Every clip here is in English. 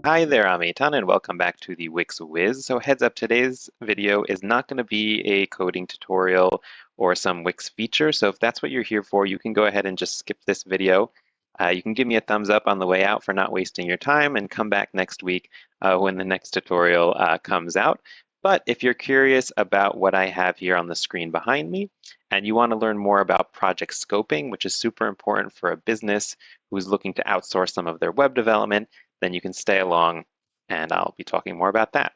Hi there, I'm Eitan, and welcome back to the Wix Wiz. So heads up, today's video is not going to be a coding tutorial or some Wix feature. So if that's what you're here for, you can go ahead and just skip this video. You can give me a thumbs up on the way out for not wasting your time and come back next week when the next tutorial comes out. But if you're curious about what I have here on the screen behind me, and you want to learn more about project scoping, which is super important for a business who's looking to outsource some of their web development, then you can stay along and I'll be talking more about that.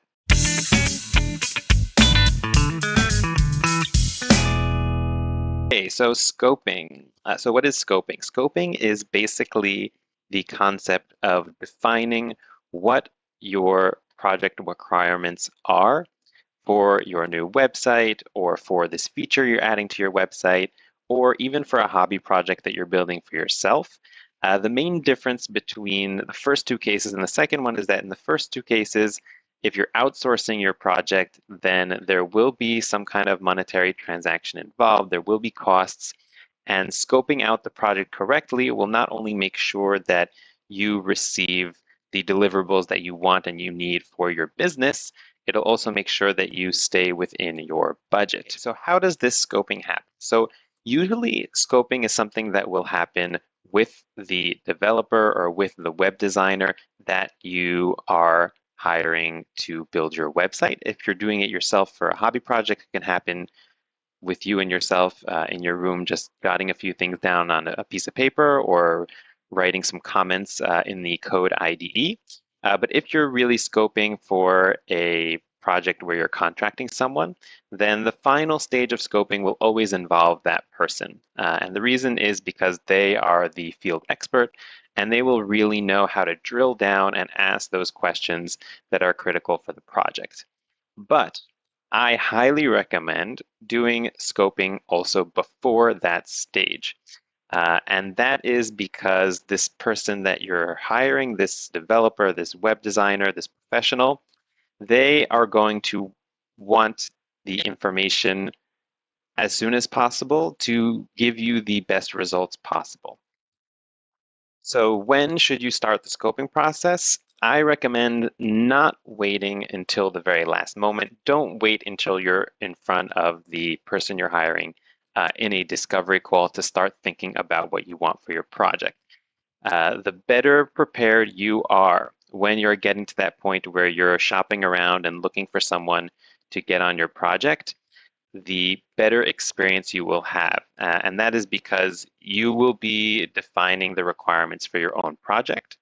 Okay, so scoping. So what is scoping? Scoping is basically the concept of defining what your project requirements are for your new website or for this feature you're adding to your website or even for a hobby project that you're building for yourself. The main difference between the first two cases and the second one is that in the first two cases, if you're outsourcing your project, then there will be some kind of monetary transaction involved. There will be costs. And scoping out the project correctly will not only make sure that you receive the deliverables that you want and you need for your business, it'll also make sure that you stay within your budget. So how does this scoping happen? So usually scoping is something that will happen with the developer or with the web designer that you are hiring to build your website. If you're doing it yourself for a hobby project, it can happen with you and yourself in your room, just jotting a few things down on a piece of paper or writing some comments in the code IDE. But if you're really scoping for a project where you're contracting someone, then the final stage of scoping will always involve that person. And the reason is because they are the field expert and they will really know how to drill down and ask those questions that are critical for the project. But I highly recommend doing scoping also before that stage. And that is because this person that you're hiring, this developer, this web designer, this professional, they are going to want the information as soon as possible to give you the best results possible. So when should you start the scoping process? I recommend not waiting until the very last moment. Don't wait until you're in front of the person you're hiring in a discovery call to start thinking about what you want for your project. The better prepared you are when you're getting to that point where you're shopping around and looking for someone to get on your project, the better experience you will have. And that is because you will be defining the requirements for your own project.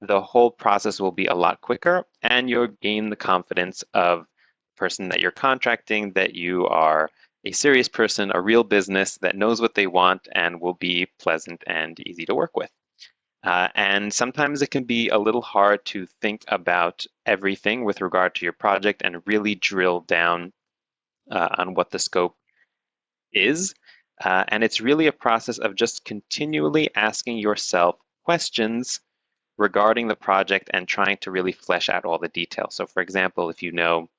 The whole process will be a lot quicker, and you'll gain the confidence of the person that you're contracting, that you are a serious person, a real business that knows what they want and will be pleasant and easy to work with. And sometimes it can be a little hard to think about everything with regard to your project and really drill down on what the scope is. And it's really a process of just continually asking yourself questions regarding the project and trying to really flesh out all the details. So for example, if you know,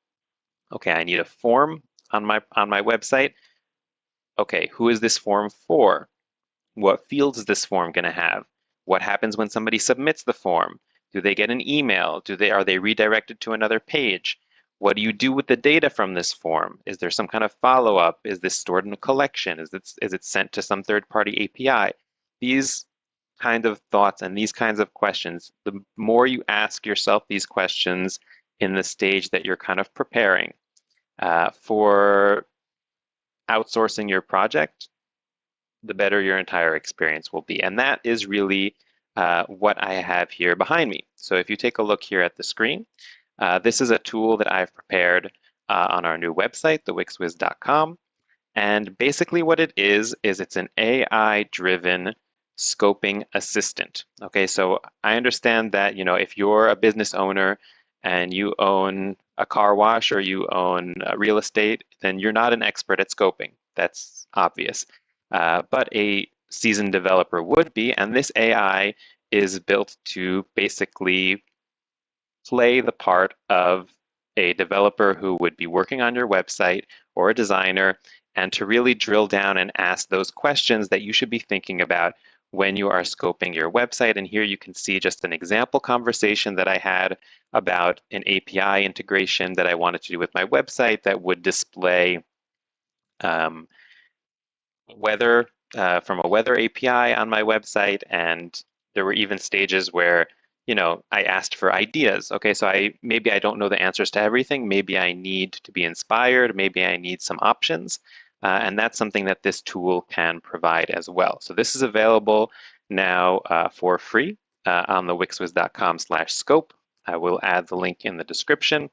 okay, I need a form on my website. Okay, who is this form for? What fields is this form going to have? What happens when somebody submits the form? Do they get an email? Are they redirected to another page? What do you do with the data from this form? Is there some kind of follow-up? Is this stored in a collection? Is it sent to some third-party API? These kind of thoughts and these kinds of questions, the more you ask yourself these questions in the stage that you're kind of preparing for outsourcing your project, the better your entire experience will be. And that is really what I have here behind me. So if you take a look here at the screen, this is a tool that I've prepared on our new website, thewixwiz.com. And basically what it is it's an AI-driven scoping assistant. Okay, so I understand that, if you're a business owner and you own a car wash or you own real estate, then you're not an expert at scoping. That's obvious. But a seasoned developer would be, and this AI is built to basically play the part of a developer who would be working on your website or a designer, and to really drill down and ask those questions that you should be thinking about when you are scoping your website. And here you can see just an example conversation that I had about an API integration that I wanted to do with my website that would display um, weather from a weather API on my website. And there were even stages where, I asked for ideas. Okay, so maybe I don't know the answers to everything. Maybe I need to be inspired. Maybe I need some options. And that's something that this tool can provide as well. So this is available now for free on the wixwiz.com/scope. I will add the link in the description.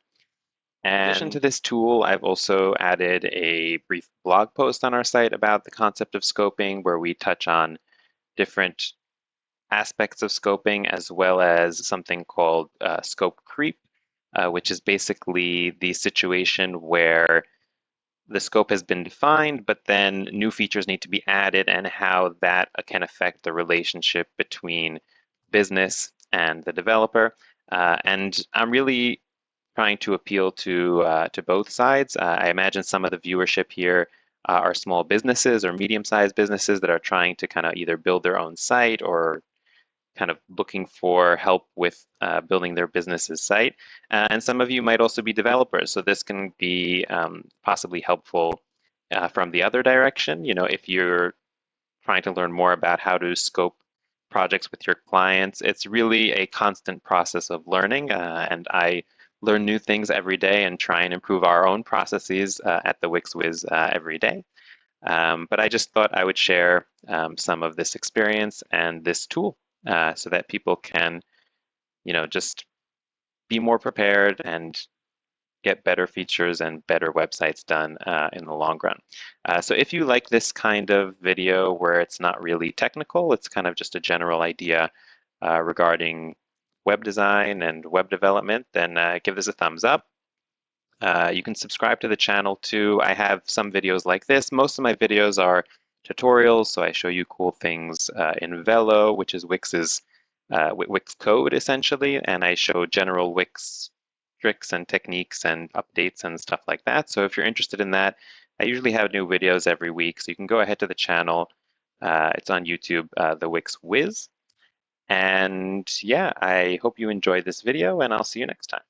In addition to this tool, I've also added a brief blog post on our site about the concept of scoping, where we touch on different aspects of scoping, as well as something called scope creep, which is basically the situation where the scope has been defined, but then new features need to be added, and how that can affect the relationship between business and the developer. And I'm really trying to appeal to both sides. I imagine some of the viewership here are small businesses or medium-sized businesses that are trying to kind of either build their own site or kind of looking for help with building their business's site. And some of you might also be developers, so this can be possibly helpful from the other direction. If you're trying to learn more about how to scope projects with your clients, it's really a constant process of learning, and I learn new things every day and try and improve our own processes at the Wix Wiz every day. But I just thought I would share some of this experience and this tool so that people can, just be more prepared and get better features and better websites done in the long run. So if you like this kind of video where it's not really technical, it's kind of just a general idea regarding web design and web development, then give this a thumbs up. You can subscribe to the channel too. I have some videos like this. Most of my videos are tutorials, so I show you cool things in Velo, which is Wix's Wix code essentially, and I show general Wix tricks and techniques and updates and stuff like that. So if you're interested in that, I usually have new videos every week, so you can go ahead to the channel. It's on YouTube, the Wix Wiz. And yeah, I hope you enjoyed this video, and I'll see you next time.